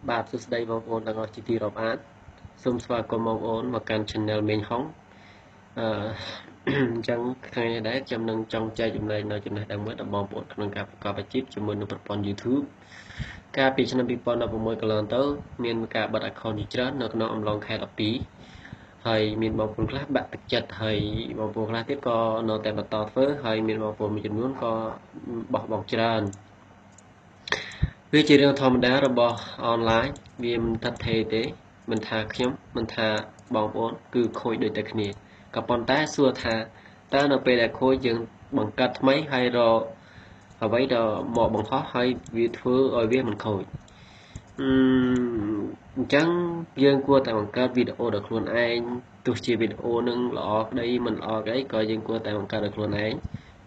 បាទសួស្តីបងប្អូនទាំងអស់ជាទីរាប់អានសូមស្វាគមន៍បងប្អូនមកកាន់ Channel មេងហុងអញ្ចឹងថ្ងៃនេះដែរខ្ញុំនឹងចង់ចែកចំណែកនៅចំណេះដឹងមួយដល់បងប្អូនក្នុងការប្រកបអាជីពជាមួយនឹងប្រព័ន្ធ YouTube កាលពីឆ្នាំ2016កន្លងទៅមានការបិទ account ជាច្រើននៅក្នុងអំឡុងខែ12ហើយមានបងប្អូនខ្លះបាក់ទឹកចិត្តហើយបងប្អូនខ្លះទៀតក៏នៅតែបន្តធ្វើហើយមានបងប្អូនមួយចំនួនក៏បោះបង់ច្រើនវាជារឿងធម្មតារបស់អនឡាញវាមិនថិតថេរទេមិនថាខ្ញុំមិនថាបងប្អូនគឺខូចដូចតែគ្នាក៏ប៉ុន្តែសួរថាតើនៅពេលដែលខូចយើងបង្កើតថ្មីហើយរកអ្វីដែលមកបង្ហោះហើយវាធ្វើឲ្យវាមិនខូចអញ្ចឹងយើងគួរតែបង្កើតវីដេអូដល់ខ្លួនឯងទោះជាវីដេអូនឹងល្អក្តីមិនល្អក្តីក៏យើងគួរតែបង្កើតដល់ខ្លួនឯង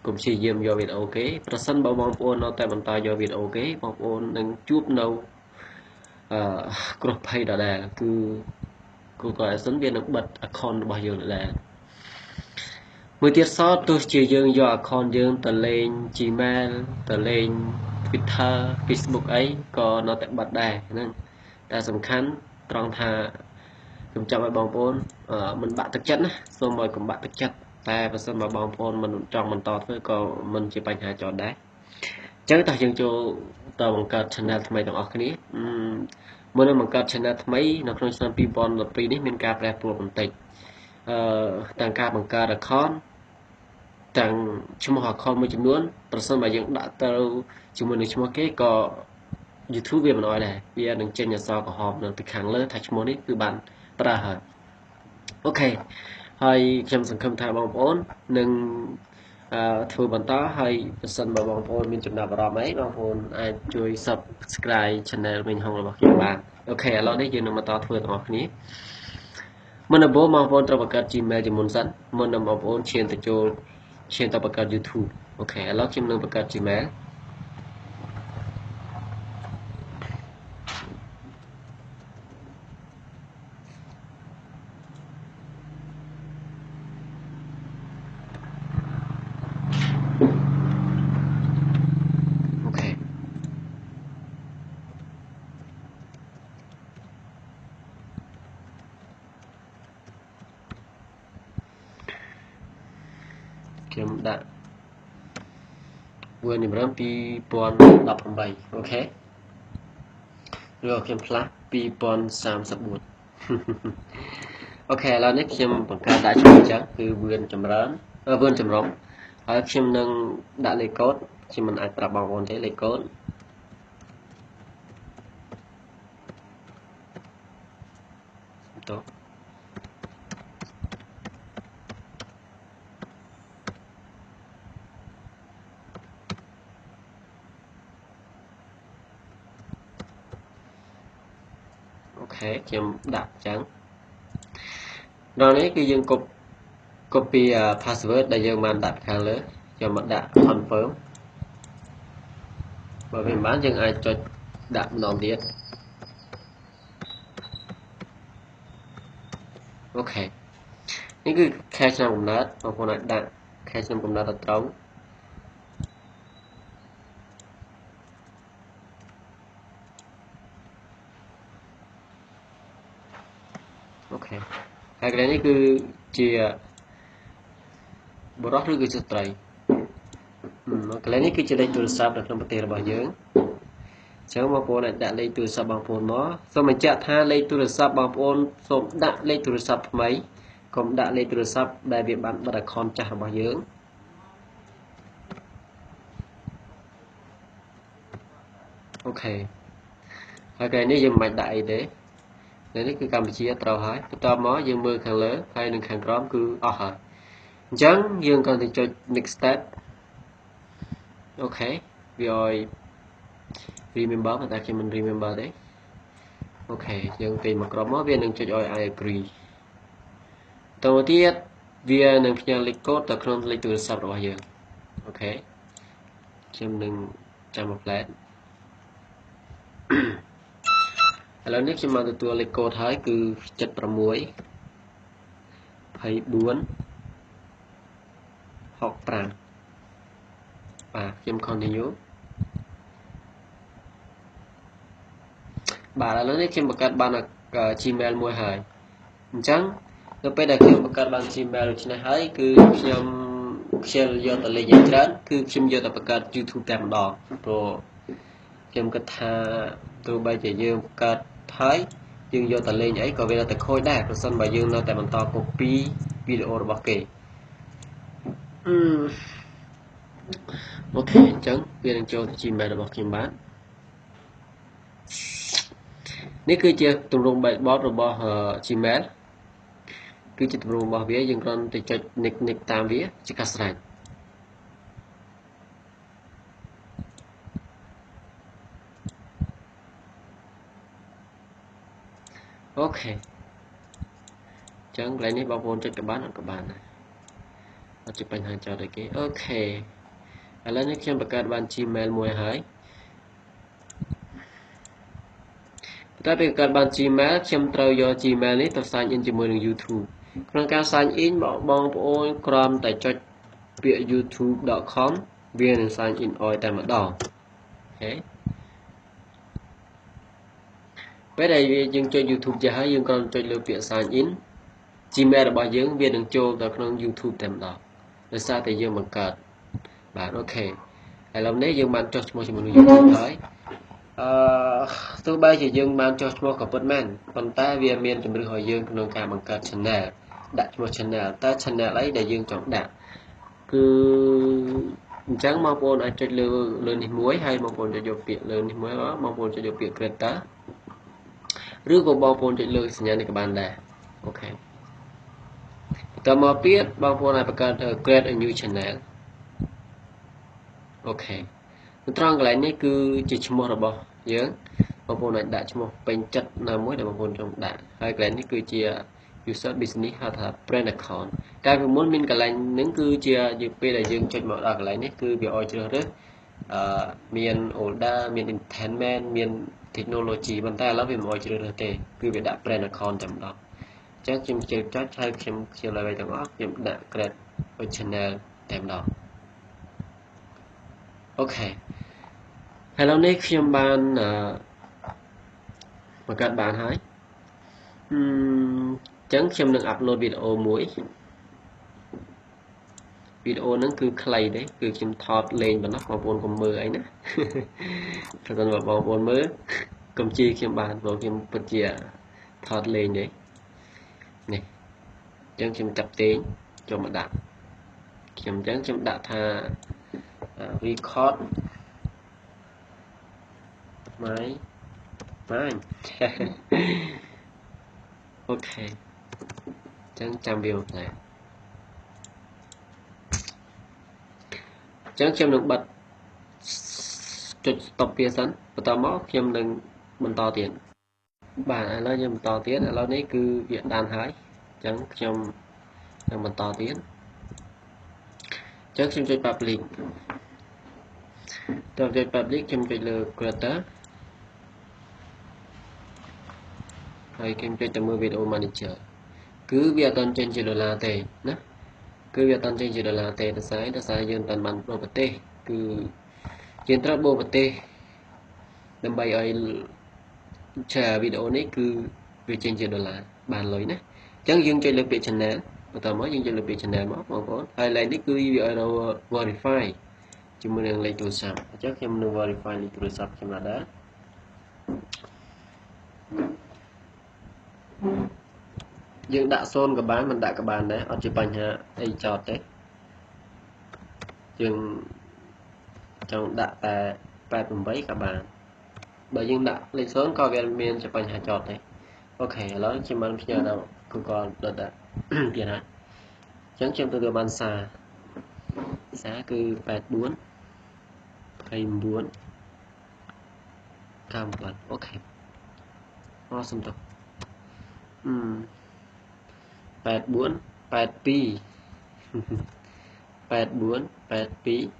កុំព្យាយាមយកវីដេអូគេប្រសិនបើបងប្អូននៅតែបន្តយកវីដេអូគេបងប្អូននឹងជួបនៅគ្រោះភ័យដដែលគឺ Google AdSense វានឹងបិទ account របស់យើងដដែលមួយទៀតសោតទោះជាយើងយក account យើងទៅលេង Gmail ទៅលេង Twitter Facebook អីក៏នៅតែបិទដែរហ្នឹងតែសំខាន់ត្រង់ថាខ្ញុំចង់ឲ្យបងប្អូនមិនបាក់ទឹកចិត្តណាសូមឲ្យកុំបាក់ទឹកចិត្តតែបើសិនបើបងប្អូនមិនចង់បន្តធ្វើក៏មិនជាបញ្ហាចោលដែរអញ្ចឹងតោះយើងចូលតបង្កើត channel ថ្មីទាំងអស់គ្នាមុននឹងបង្កើត channel ថ្មីនៅក្នុងឆ្នាំ2012នេះមានការប្រែប្រួលបន្តិចទាំងការបង្កើត account ទាំងឈ្មោះ account មួយចំនួនប្រសិនបើយើងដាក់ទៅជាមួយនឹងឈ្មោះគេក៏ YouTube វាមិនអោយដែរវានឹងចេញអក្សរក្រហមនៅពីខាងលើថាឈ្មោះនេះគឺបានប្រើហើយអូខេហើយខ្ញុំសង្ឃឹមថាបងប្អូននឹងធ្វើបន្តហើយប្រសិនបើបងប្អូនមានចំណាប់អារម្មណ៍អីបងប្អូនអាចជួយ Subscribe Channel វិញហងរបស់ខ្ញុំបានអូខេឥឡូវនេះយើងនឹងបន្តធ្វើទាំងអស់គ្នាមុនដំបូងបងប្អូនត្រូវបង្កើត Gmail ជាមុនសិនមុននឹងបងប្អូនឈានទៅបង្កើត YouTube អូខេឥឡូវខ្ញុំនឹងបង្កើត Gmailអូខេខ្ញុំដាក់ Word 2018អូខេឬខ្ញុំផ្លាស់2034អូខេឥឡូវនេះខ្ញុំបង្កើតដាក់ឈ្មោះអញ្ចឹងគឺវឿនចម្រើនវឿនចម្រុងហើយខ្ញុំនឹងដាក់លេខកូដខ្ញុំមិនអាចប្រាប់បងប្អូនទេលេខកូដតោះអូខេខ្ញុំដាក់អញ្ចឹងដល់នេះគឺយើងcopy password ដែលយើងបានដាក់ខាងលើខ្ញុំមកដាក់ confirm បើវាមិនបានយើងអាចចុចដាក់ម្ដងទៀតអូខេនេះគឺខែឆ្នាំកំណើតបងប្អូនអាចដាក់ខែឆ្នាំកំណើតដល់ត្រង់អូខេហើយកន្លែងនេះគឺជាបុរសឬគឺជាស្ត្រីកន្លែងនេះគឺជាលេខទូរស័ព្ទនៅក្នុងប្រទេសរបស់យើងអញ្ចឹងបងប្អូនអាចដាក់លេខទូរស័ព្ទបងប្អូនមកសូមបញ្ជាក់ថាលេខទូរស័ព្ទបងប្អូនសូមដាក់លេខទូរស័ព្ទថ្មីកុំដាក់លេខទូរស័ព្ទដែលវាបានបិទ account ចាស់របស់យើងអូខេហើយកន្លែងនេះយើងមិនបាច់ដាក់អីទេនេះគឺកម្ពុជាត្រូវហើយបន្ទាប់មកយើងមើលខាងលើហើយនឹងខាងក្រោមគឺអស់ហើយអញ្ចឹងយើងគ្រាន់តែចុច next step អូខេវាឲ្យ remember តែខ្ញុំមិន remember ទេអូខេយើងពេញមកក្រោមមកវានឹងចុចឲ្យ I agree តទៅទៀតវានឹងផ្ញើលេខកូដទៅក្នុងលេខទូរស័ព្ទរបស់យើងអូខេខ្ញុំនឹងចាំមួយផ្លែតឥឡូវនេះខ្ញុំបានទទួលលេខកូដហើយគឺ76 24 65បាទខ្ញុំ continue បាទឥឡូវនេះខ្ញុំបង្កើតបាន Gmail មួយហើយអញ្ចឹងនៅពេលដែលខ្ញុំបង្កើតបាន Gmail ដូច្នេះហើយគឺខ្ញុំខ្ជិលយកទៅលេងយ៉ាងច្រើនគឺខ្ញុំយកទៅបង្កើត YouTube តែម្ដងព្រោះខ្ញុំគិតថាទោះបីជាយើងបង្កើតហើយយើងយកទៅលេងអីក៏វានៅតែខូចដែរប្រសិនបើយើងនៅតែបន្ត copy វីដេអូរបស់គេអូខេអញ្ចឹងវានឹងចូលទៅ Gmail របស់ខ្ញុំបាននេះគឺជាទម្រង់បែបបទរបស់ Gmail គឺជាទម្រង់របស់វាយើងគ្រាន់តែចុច nick តាមវាជាការស្រេចអូខេអញ្ចឹងកន្លែងនេះបងប្អូនចុចក៏បានអត់ក៏បានដែរអត់ជាបញ្ហាចោលទេគេអូខេឥឡូវនេះខ្ញុំបង្កើតបាន Gmail មួយហើយតែពេលបង្កើតបាន Gmail ខ្ញុំត្រូវយក Gmail នេះទៅ sign in ជាមួយនឹង YouTube ក្នុងការ sign in បងប្អូនគ្រាន់តែចុចពាក្យ youtube.com វានឹង sign in អយតែម្ដងអូខេពេលដែលយើងចុច YouTube ចេះហើយយើងគ្រាន់ចុចលើពាក្យ sign in Gmail របស់យើងវានឹងចូលទៅក្នុង YouTube តែម្ដងដោយសារតែយើងបង្កើតបាទអូខេឥឡូវនេះយើងបានចុះឈ្មោះជាមួយនឹង YouTube ហើយទោះបីជាយើងបានចុះឈ្មោះក៏ពិតមែនប៉ុន្តែវាមានជំរឿនឲ្យយើងក្នុងការបង្កើត channel ដាក់ឈ្មោះ channel តើ channel អីដែលយើងចង់ដាក់គឺអញ្ចឹងបងប្អូនអាចចុចលើនេះមួយហើយបងប្អូនចុចយកពាក្យលើនេះមួយបងប្អូនចុចយកពាក្យ creator ឬក៏បងប្អូនចុចលើសញ្ញានេះក៏បានដែរអូខេតើមកទៀតបងប្អូនអាចបង្កើត create a new channel អូខេនៅត្រង់កន្លែងនេះគឺជាឈ្មោះរបស់យើងបងប្អូនអាចដាក់ឈ្មោះពេញចិត្តណាមួយដែលបងប្អូនចង់ដាក់ហើយកន្លែងនេះគឺជា user business ហៅថា brand account តែពីមុនមានកន្លែងហ្នឹងគឺជាពេលដែលយើងចុចមកដល់កន្លែងនេះគឺវាឲ្យជ្រើសរើសមាន order មាន entertainment មាន technology ប៉ុន្តែឥឡូវវាមិនឲ្យជ្រើសរើសទេគឺវាដាក់ brand account តែម្ដងអញ្ចឹងខ្ញុំជិះចុចហើយខ្ញុំលើអ្វីទាំងអស់ខ្ញុំដាក់ create channel តែម្ដងអូខេឥឡូវនេះខ្ញុំបានបង្កើតបានហើយអញ្ចឹងខ្ញុំនឹងអាប់ឡូតវីដេអូមួយវីដេអូហ្នឹងគឺខ្លីទេគឺខ្ញុំថតលេងប៉ុណ្ណោះបងប្អូនកុំមើលអីណាប្រសិនបើបងប្អូនមើលកុំជេរខ្ញុំបានព្រោះខ្ញុំពិតជាថតលេងទេនេះអញ្ចឹងខ្ញុំចាប់ទេងចូលមកដាក់ខ្ញុំអញ្ចឹងខ្ញុំដាក់ថា record my mind អូខេអញ្ចឹងចាំវាមកដែរអញ្ចឹងខ្ញុំនឹងបិទចុច stop វាសិនបន្តមកខ្ញុំនឹងបន្តទៀតបាទឥឡូវយើងបន្តទៀតឥឡូវនេះគឺវាដានហើយអញ្ចឹងខ្ញុំនឹងបន្តទៀតអញ្ចឹងខ្ញុំចុច public តើចុច public ខ្ញុំចុចលើ creator ហើយខ្ញុំចុចទៅមើល video manager គឺវាអត់ទាន់ចេញជាដុល្លារទេណាគឺវាអត់ទាន់ចេញជាដុល្លារទេដោយសារយើងអត់បានបដូរប្រទេសគឺយើងត្រូវបដូរប្រទេសដើម្បីឲ្យshare វីដេអូនេះគឺវាចេញជាដុល្លារបានលុយណាអញ្ចឹងយើងចុចលើពាក្យ channel បន្តមកយើងចុចលើពាក្យ channel មកបងប្អូនហើយលេខនេះគឺវាឲ្យ verify ជាមួយនឹងលេខទូរស័ព្ទអញ្ចឹងខ្ញុំនឹង verify លេខទូរស័ព្ទខ្ញុំដែរយើងដាក់0ក៏បានមិនដាក់ក៏បានដែរអត់ជាបញ្ហាអីចោតទេយើងចង់ដាក់តែ88ក៏បានបើយើងដាក់លេខ0ក៏វាមានជាបញ្ហាចោតទេអូខេឥឡូវខ្ញុំបានផ្ញើដល់ Google ដល់ទៀតហើយអញ្ចឹងខ្ញុំទទួលបានសារគឺ84 29 97អូខេអរសំទោស84 82 84 82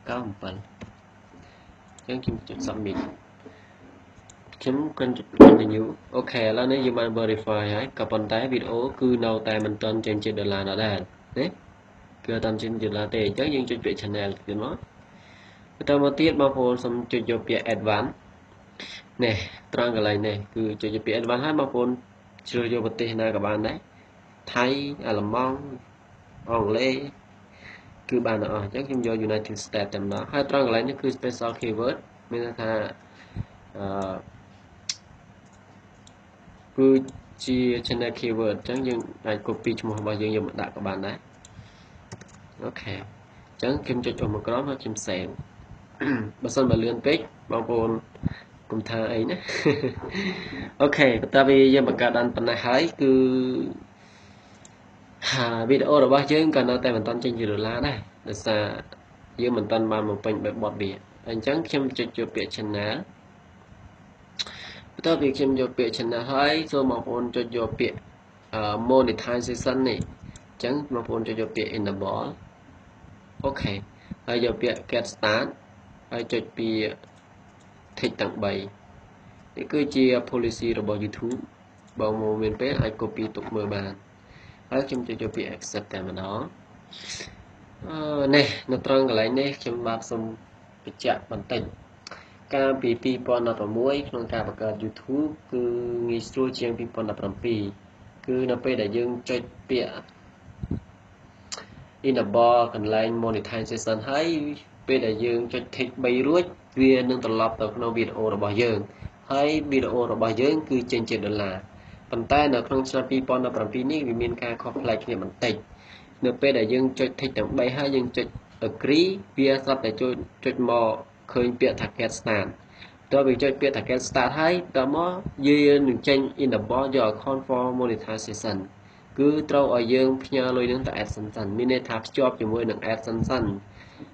97អញ្ចឹងខ្ញុំចុច submit ខ្ញុំគាត់ចុច continue អូខេឥឡូវនេះយើងបាន verify ហើយក៏ប៉ុន្តែវីដេអូគឺនៅតែមិនទាន់ចេញជាដុល្លារដដែលណាគឺអត់ទាន់ចេញជាដុល្លារទេអញ្ចឹងយើងចុចពាក្យ channel ទៀតមក បន្តមកទៀតបងប្អូនសូមចុចយកពាក្យ advance នេះត្រង់កន្លែងនេះគឺចុចយកពាក្យ advance ហើយបងប្អូនជ្រើសយកប្រទេសណាក៏បានដែរថៃអាល្លឺម៉ង់អង់គ្លេសគឺបានទាំងអស់អញ្ចឹងខ្ញុំយក United States តែម្ដងហើយត្រង់កន្លែងនេះគឺ special keyword មានន័យថាគឺជា channel keyword អញ្ចឹងយើងអាច copy ឈ្មោះរបស់យើងយកមកដាក់ក៏បានដែរអូខេអញ្ចឹងខ្ញុំចុច Omicron ហើយខ្ញុំ save បើសិនបើលឿនពេកបងប្អូនកុំថាអីណាអូខេបន្ទាប់ពីយើងបង្កើតបានប៉ុណ្ណេះហើយគឺវីដេអូរបស់យើងក៏នៅតែមិនទាន់ចេញជាដុល្លារដែរដោយសារយើងមិនទាន់បានបំពេញបែបបទវាអញ្ចឹងខ្ញុំចុចយកពាក្យ channel បន្ទាប់ពីខ្ញុំយកពាក្យ channel ហើយសូមបងប្អូនចុចយកពាក្យmonetization នេះអញ្ចឹងបងប្អូនចុចយកពាក្យ enable អូខេហើយយកពាក្យ get start ហើយចុចពាក្យ tick ទាំង3នេះគឺជា policy របស់ YouTube បងមកមានពេលអាច copy ទុកមើលបានហើយខ្ញុំចុចយកពាក្យ accept តែម្ដងនេះនៅត្រង់កន្លែងនេះខ្ញុំបាទសូមបញ្ជាក់បន្តិចកាលពី2016ក្នុងការបង្កើត YouTube គឺងាយស្រួលជាង2017គឺនៅពេលដែលយើងចុចពាក្យ enable កន្លែង monetization ហើយពេលដែលយើងចុច tick 3រួចវានឹងត្រឡប់ទៅក្នុងវីដេអូរបស់យើងហើយវីដេអូរបស់យើងគឺចេញជាដុល្លារប៉ុន្តែនៅក្នុងឆ្នាំ2017នេះវាមានការខុសប្លែកគ្នាបន្តិចនៅពេលដែលយើងចុច tick ទាំង3ហើយយើងចុច agree វាស្រាប់តែចុចមកឃើញពាក្យថា get start តើវាចុចពាក្យថា get start ហើយតើមកយើងនឹងចេញ enable your account for monetization គឺត្រូវឲ្យយើងផ្ញើលុយនឹងទៅ AdSense សិនមានន័យថាភ្ជាប់ជាមួយនឹង AdSense សិន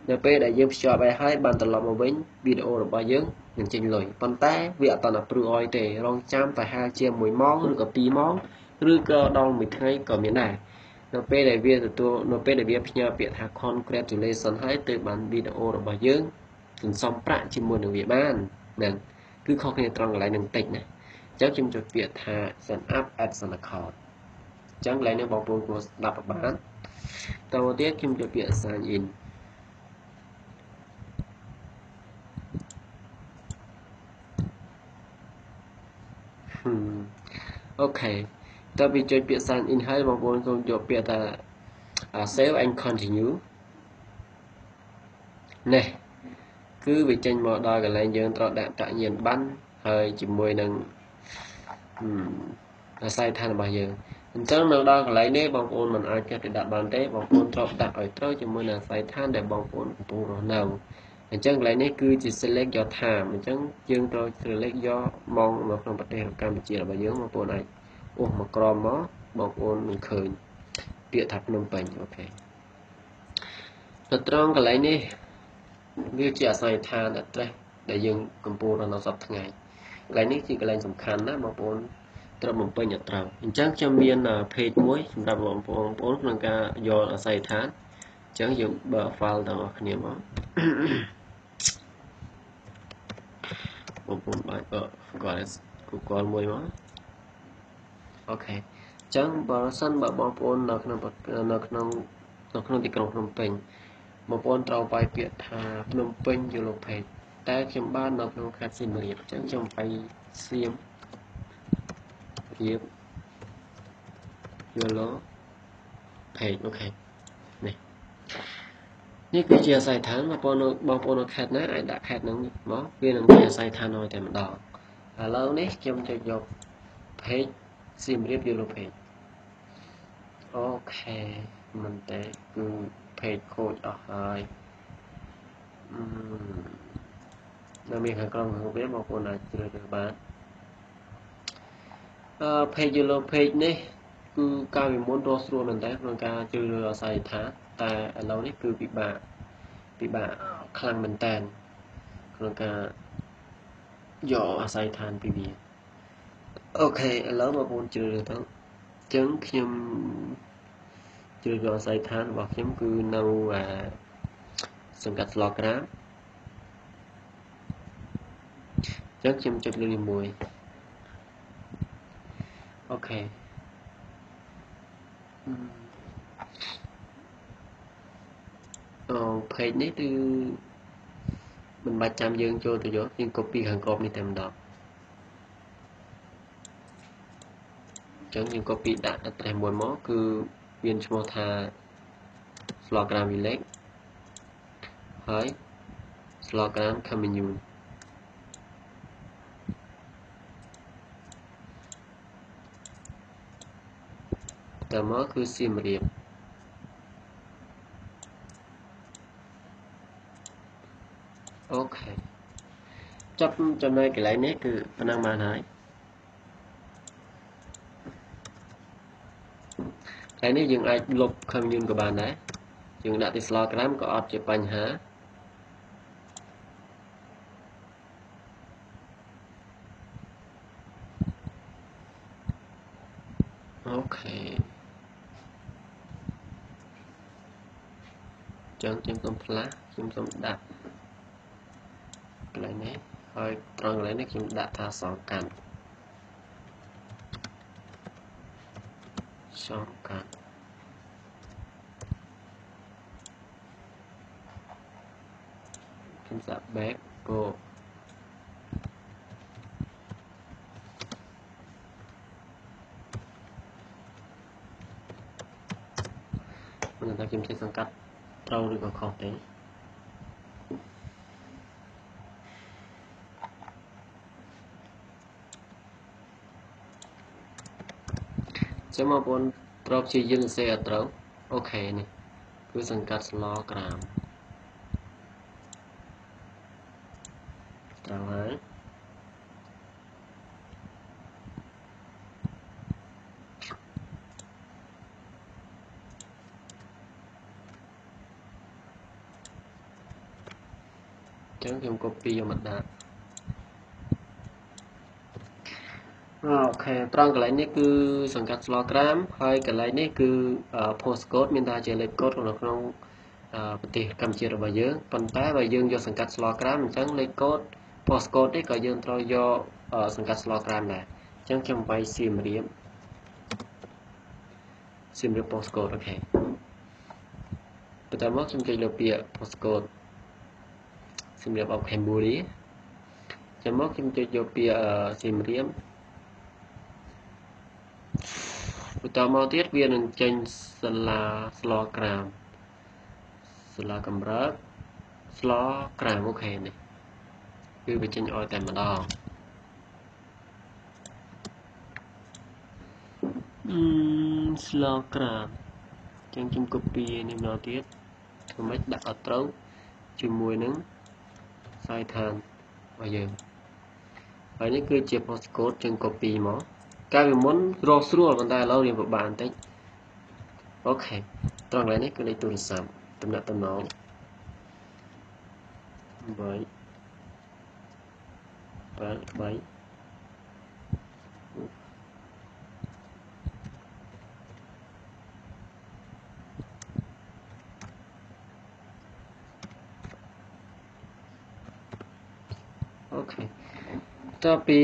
នៅពេលដែលយើងភ្ជាប់ហើយបានត្រឡប់មកវិញវីដេអូរបស់យើងនឹងចេញលុយប៉ុន្តែវាអត់ត approve ឲ្យទេរងចាំប្រហែលជា1ម៉ោងឬក៏2ម៉ោងឬក៏ដល់មួយថ្ងៃក៏មានដែរនៅពេលដែលវាផ្ញើពាក្យថា congratulations ហើយទើបបានវីដេអូរបស់យើងសន្សំប្រាក់ជាមួយនឹងវាបានហ្នឹងគឺខុសគ្នាត្រង់កន្លែងនឹងតិចណាអញ្ចឹងខ្ញុំចុចពាក្យថា sign up AdSense account អញ្ចឹងកន្លែងនេះបងប្អូនគួរស្ដាប់ឲ្យបានតទៅទៀតខ្ញុំចុចពាក្យ sign in អូខេតើវាចុចពាក្យ sign in ហើយបងប្អូនសូមយកពាក្យថា save and continue នេះគឺវាចេញមកដល់កន្លែងយើងត្រូវដាក់តាក់ញៀនប័ណ្ណហើយជាមួយនឹងអាស័យដ្ឋានរបស់យើងអញ្ចឹងនៅដល់កន្លែងនេះបងប្អូនមិនអាចចេះទៅដាក់បានទេបងប្អូនត្រូវដាក់ឲ្យត្រូវជាមួយនឹងអាស័យដ្ឋានដែលបងប្អូនកំពុងរស់នៅអញ្ចឹងកន្លែងនេះគឺជា select your time អញ្ចឹងយើងត្រូវ select យកម៉ោងនៅក្នុងប្រទេសកម្ពុជារបស់យើងបងប្អូនអាចអូសមកក្រមមកបងប្អូននឹងឃើញពាក្យថាភ្នំពេញអូខេនៅត្រង់កន្លែងនេះវាជាអាស័យដ្ឋាន address ដែលយើងកំពុងរស់នៅសប្តាហ៍ថ្ងៃកន្លែងនេះជាកន្លែងសំខាន់ណាបងប្អូនត្រូវបំពេញឲ្យត្រូវអញ្ចឹងខ្ញុំមាន page មួយសម្រាប់បងប្អូនក្នុងការយកអាស័យដ្ឋានអញ្ចឹងយើងបើក file ទាំងអស់គ្នាមកបងប្អូនបាទក៏Google មួយមកអូខេអញ្ចឹងបើសិនបើបងប្អូននៅក្នុងទីក្រុងភ្នំពេញបងប្អូនត្រូវវាយពាក្យថាភ្នំពេញ Yellow Page តែខ្ញុំបាននៅក្នុងខេត្តសៀមរាបអញ្ចឹងខ្ញុំវាយសៀមរាប Yellow Page អូខេនេះគឺជាអាស័យដ្ឋានបងប្អូននៅខេត្តណាអាចដាក់ខេត្តហ្នឹងមកវានឹងជាអាស័យដ្ឋានឲ្យតែម្ដងឥឡូវនេះខ្ញុំចុចយក page សៀមរាប Yellow Page អូខេមិនទេគឺ page ខូចអស់ហើយនៅមានខាងក្រោមរបស់វាបងប្អូនអាចជ្រើសរើសបានpage Yellow Page នេះគឺកាលពីមុនរស់ស្រួលមែនតើក្នុងការជ្រើសរើសអាស័យដ្ឋានតែឥឡូវនេះគឺពិបាកខ្លាំងមែនតើក្នុងការយកអាស័យដ្ឋានពីវាអូខេឥឡូវបងប្អូនជ្រើសរើសទៅអញ្ចឹងខ្ញុំជ្រើសរើសអាស័យដ្ឋានរបស់ខ្ញុំគឺនៅសង្កាត់ស្លក្រាមអញ្ចឹងខ្ញុំចុចលើកមួយអូខេpage នេះគឺ mình bạch chạm dương cho tôi vô nhưng copy hàng copy này thêm đó chẳng nhưng copy đã thêm một món cứ viên small tha slogram villageហើយ slogram commune តើមកគឺសៀមរាបអូខេចាប់ចំណុចកន្លែងនេះគឺប៉ុណ្ណឹងបានហើយកន្លែងនេះយើងអាចលុប commune ក៏បានដែរយើងដាក់ទី slogram ក៏អត់ជាបញ្ហាអូខេចឹងខ្ញុំសូមផ្លាស់ខ្ញុំសូមដាក់កន្លែងនេះហើយត្រង់កន្លែងនេះខ្ញុំដាក់ថាសងកាត់ខ្ញុំសាក់ back ក៏មិនថាខ្ញុំចេះសង្កាត់ត្រូវឬក៏ខុសទេចាំបងប្អូនត្រូវព្យាយាមសរសេរឲ្យត្រូវអូខេនេះគឺសង្កាត់ slogram ត្រូវហើយចឹងខ្ញុំ copy យកមកដាក់អូខេត្រង់កន្លែងនេះគឺសង្កាត់ slogram ហើយកន្លែងនេះគឺ postcode មានថាជាលេខកូដនៅក្នុងប្រទេសកម្ពុជារបស់យើងប៉ុន្តែបើយើងយកសង្កាត់ slogram អញ្ចឹងលេខកូដ postcode នេះក៏យើងត្រូវយកសង្កាត់ slogram ដែរអញ្ចឹងខ្ញុំវាយសៀមរាប postcode អូខេបន្ទាប់មកខ្ញុំចុចលើពាក្យ postcode សៀមរាប of Cambodia ចាំមកខ្ញុំចុចយកពាក្យសៀមរាបបន្តមកទៀតវានឹងចេញសាលា slogram សាលាកម្រើក slogram អូខេនេះគឺវាចេញឲ្យតែម្ដងslogram ចឹងខ្ញុំ copy នេះម្ដងទៀតធ្វើម៉េចដាក់ឲ្យត្រូវជាមួយនឹងខ្សែឋានរបស់យើងហើយនេះគឺជា postcode ចឹង copy មកកាលពីមុនរកស្រួលប៉ុន្តែឥឡូវរៀងពិបាកបន្តិចអូខេត្រង់កន្លែងនេះគឺលេខទូរស័ព្ទតំណតំណង8 អូខេតើពី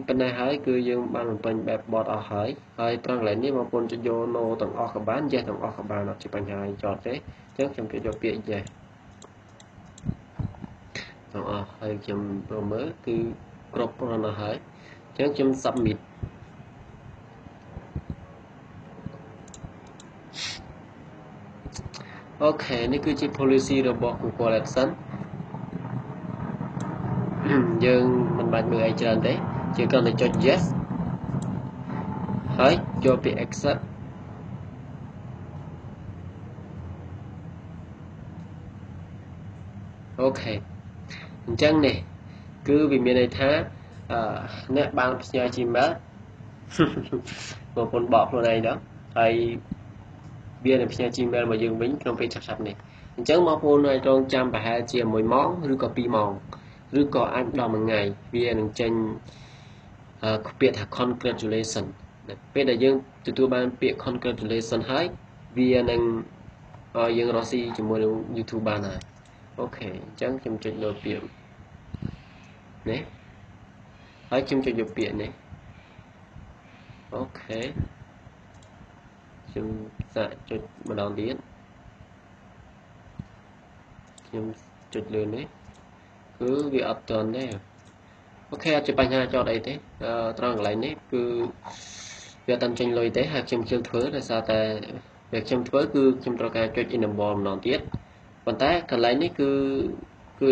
ប៉ុណ្ណេះហើយគឺយើងបានបំពេញបែបបត់អស់ហើយត្រង់កន្លែងនេះបងប្អូនចុចយក no ទាំងអស់ក៏បាន yes ទាំងអស់ក៏បានអត់ជាបញ្ហាចោតទេអញ្ចឹងខ្ញុំចុចយកពាក្យ yes ទាំងអស់ហើយខ្ញុំមើលគឺគ្រប់គ្រាន់ហើយអញ្ចឹងខ្ញុំ submit អូខេនេះគឺជា policy របស់ Google AdSense យើងមិនបាច់មើលអីច្រើនទេជាគ្រាន់តែចុច yes ហើយយកពាក្យ accept អូខេអញ្ចឹងនេះគឺវាមានន័យថាអ្នកបានផ្ញើ Gmail បងប្អូនបកខ្លួនឯងដល់ហើយវានឹងផ្ញើ Gmail មកយើងវិញក្នុងពេលឆាប់ៗនេះអញ្ចឹងបងប្អូនអាចរងចាំប្រហែលជា1ម៉ោងឬក៏2ម៉ោងឬក៏អាចដល់1ថ្ងៃវានឹងចេញពាក្យថា congratulation ពេលដែលយើងទទួលបានពាក្យ congratulation ហើយវានឹងឲ្យយើងរកស៊ីជាមួយនឹង YouTube បានហើយអូខេអញ្ចឹងខ្ញុំចុចលើពាក្យនេះហើយខ្ញុំចុចយកពាក្យនេះអូខេខ្ញុំសាកចុចម្ដងទៀតខ្ញុំចុចលើនេះ គឺវាអត់ទាន់ទេអូខេអត់ជាបញ្ហាចោតអីទេត្រង់កន្លែងនេះគឺវាអត់ទាន់ចេញលុយទេហើយខ្ញុំធ្វើដោយសារតែវាខ្ញុំធ្វើគឺខ្ញុំត្រូវការចុច enable ម្ដងទៀតប៉ុន្តែកន្លែងនេះគឺ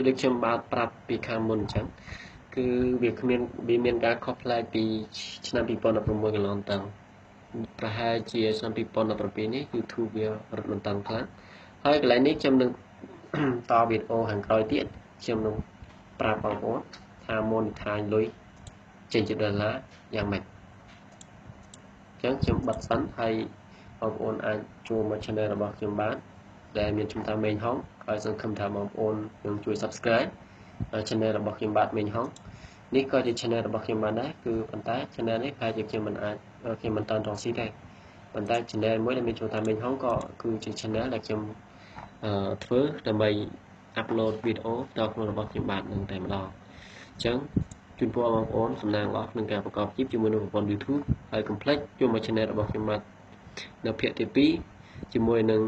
ដូចខ្ញុំបានប្រាប់ពីខាងមុនអញ្ចឹងគឺវាមានការខុសប្លែកពីឆ្នាំ2016កន្លងទៅប្រហែលជាឆ្នាំ2017នេះ YouTube វារត់មិនតាន់ខ្លាំងហើយកន្លែងនេះខ្ញុំនឹងតវីដេអូខាងក្រោយទៀតខ្ញុំនឹងប្រាប់បងប្អូនថា monetize លុយចេញជាដុល្លារយ៉ាងម៉េចអញ្ចឹងខ្ញុំបិទសិនហើយបងប្អូនអាចចូលមក channel របស់ខ្ញុំបានដែលមានឈ្មោះថាមេងហុងហើយសង្ឃឹមថាបងប្អូននឹងជួយ subscribe channel របស់ខ្ញុំបាទមេងហុងនេះក៏ជា channel របស់ខ្ញុំបានដែរគឺប៉ុន្តែ channel នេះប្រហែលជាខ្ញុំមិនតាន់រកស៊ីទេប៉ុន្តែ channel មួយដែលមានឈ្មោះថាមេងហុងក៏គឺជា channel ដែលខ្ញុំធ្វើដើម្បី upload វីដេអូដល់ខ្លួនរបស់ខ្ញុំបាទនឹងតែម្ដងអញ្ចឹងជូនពរបងប្អូនសំណាងល្អក្នុងការប្រកបអាជីពជាមួយនឹងប្រព័ន្ធ YouTube ហើយកុំភ្លេចចូលមក channel របស់ខ្ញុំបាទនៅភាគទី2ជាមួយនឹង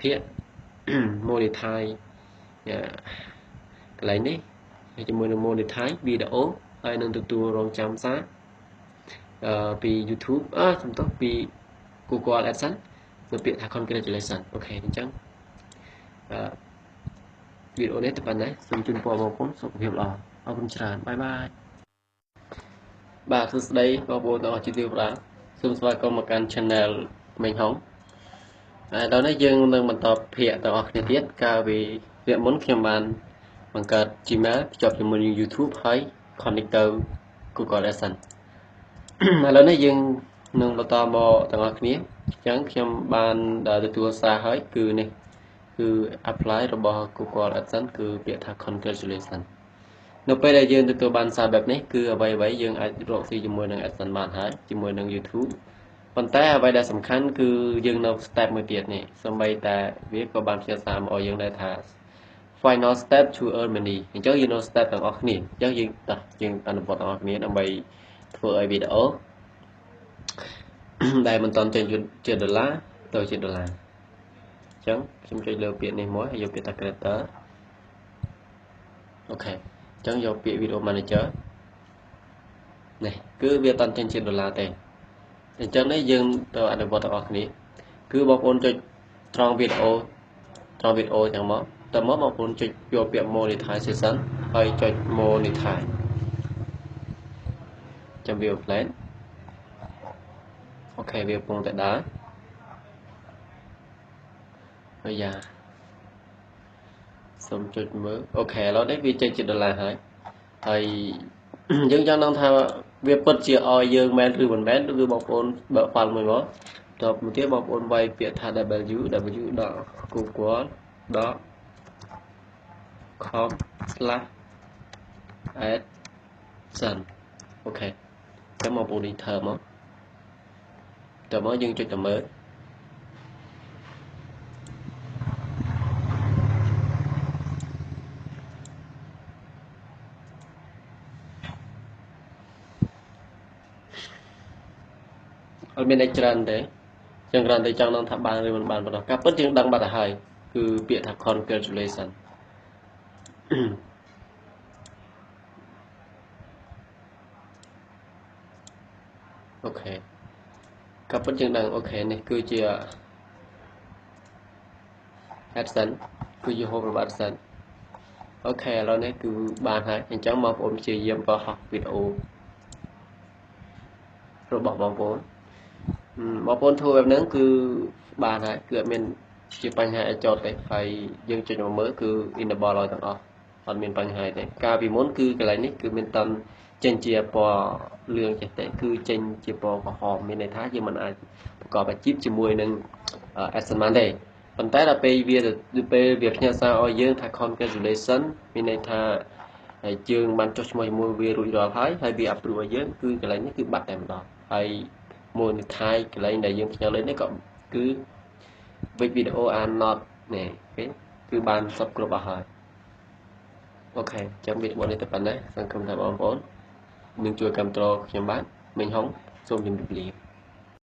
ភាគ monetize កន្លែងនេះជាមួយនឹង monetize វីដេអូហើយនឹងទទួលរងចាំសារពី YouTube សំទោសពី Google AdSense នៅពាក្យថា congratulation អូខេអញ្ចឹងវីដេអូនេះទៅប៉ុណ្ណេះសូមជូនពរបងប្អូនសុខភាពល្អអរគុណច្រើនបាយបាយបាទសួស្តីបងប្អូនទាំងអស់ជាទីគោរពសូមស្វាគមន៍មកកាន់ channel មេងហុងដល់នេះយើងនឹងបន្តភាគទាំងអស់គ្នាទៀតកាលពីវគ្គមុនខ្ញុំបានបង្កើត Gmail ភ្ជាប់ជាមួយនឹង YouTube ហើយ connect ទៅ Google AdSense ឥឡូវនេះយើងនឹងបន្តមកទាំងអស់គ្នាអញ្ចឹងខ្ញុំបានទទួលសារហើយគឺនេះគឺ apply របស់ Google AdSense គឺពាក្យថា congratulation នៅពេលដែលយើងទទួលបានសារបែបនេះគឺអ្វីៗយើងអាចរកស៊ីជាមួយនឹង AdSense បានហើយជាមួយនឹង YouTube ប៉ុន្តែអ្វីដែលសំខាន់គឺយើងនៅ step មួយទៀតនេះសូម្បីតែវាក៏បានផ្ញើសារមកឲ្យយើងដែរថា final step to earn money អញ្ចឹងយើងនៅ step ទាំងអស់គ្នាអញ្ចឹងយើងអនុវត្តទាំងអស់គ្នាដើម្បីធ្វើឲ្យវីដេអូដែលមិនតាន់ចេញជាដុល្លារទៅជាដុល្លារអញ្ចឹងខ្ញុំចុចលើពាក្យនេះមកហើយយកពាក្យថា creator អូខេអញ្ចឹងយកពាក្យ video manager នេះគឺវាតាន់ចេញជាដុល្លារទេអញ្ចឹងនេះយើងទៅអនុវត្តទាំងអស់គ្នាគឺបងប្អូនចុចត្រង់វីដេអូទាំងមកតើមកបងប្អូនចុចយកពាក្យ monetization ហើយចុច monetize ចាំវា plan អូខេវាកំពុងតែដើរហើយយ៉ាសូមចុចមើលអូខេឥឡូវនេះវាចេញជាដុល្លារហើយយើងចង់ដឹងថាវាពិតជាឲ្យយើងមែនឬមិនមែនគឺបងប្អូនបើក file មួយមកតបមកទៀតបងប្អូនវាយពាក្យថា www.google.com/adsense អូខេចាំបងប្អូន enter មកតើមកយើងចុចទៅមើលអត់មានអីច្រើនទេយើងគ្រាន់តែចង់ដឹងថាបានឬមិនបានប៉ុណ្ណោះការពិតយើងដឹងបាត់ទៅហើយគឺពាក្យថា congratulation អូខេការពិតយើងដឹងអូខេនេះគឺជា AdSense គឺជាហូបរបស់ AdSense អូខេឥឡូវនេះគឺបានហើយអញ្ចឹងបងប្អូនព្យាយាមបង្ហោះវីដេអូរបស់បងប្អូនធ្វើបែបហ្នឹងគឺបានហើយគឺអត់មានជាបញ្ហាអីចោតទេហើយយើងចុចមកមើលគឺ enable ឲ្យទាំងអស់អត់មានបញ្ហាទេកាលពីមុនគឺកន្លែងនេះគឺមានតាន់ចេញជាពណ៌លឿងចេះទេគឺចេញជាពណ៌ក្រហមមានន័យថាយើងមិនអាចប្រកបអាជីពជាមួយនឹង AdSense បានទេប៉ុន្តែដល់ពេលវាផ្ញើសារឲ្យយើងថា congratulation មានន័យថាយើងបានចុះឈ្មោះជាមួយវារួចរាល់ហើយវា approve ឲ្យយើងគឺកន្លែងនេះគឺបាត់តែម្ដងហើយ monetize កន្លែងដែលយើងផ្ញើលេខនេះក៏គឺ video are not នេះគឺបានសពគ្រប់អស់ហើយអូខេចាំវីដេអូនេះទៅប៉ុណ្ណេះសង្ឃឹមថាបងប្អូននឹងជួយគាំទ្រខ្ញុំបាទមិញហុងសូមជម្រាបលា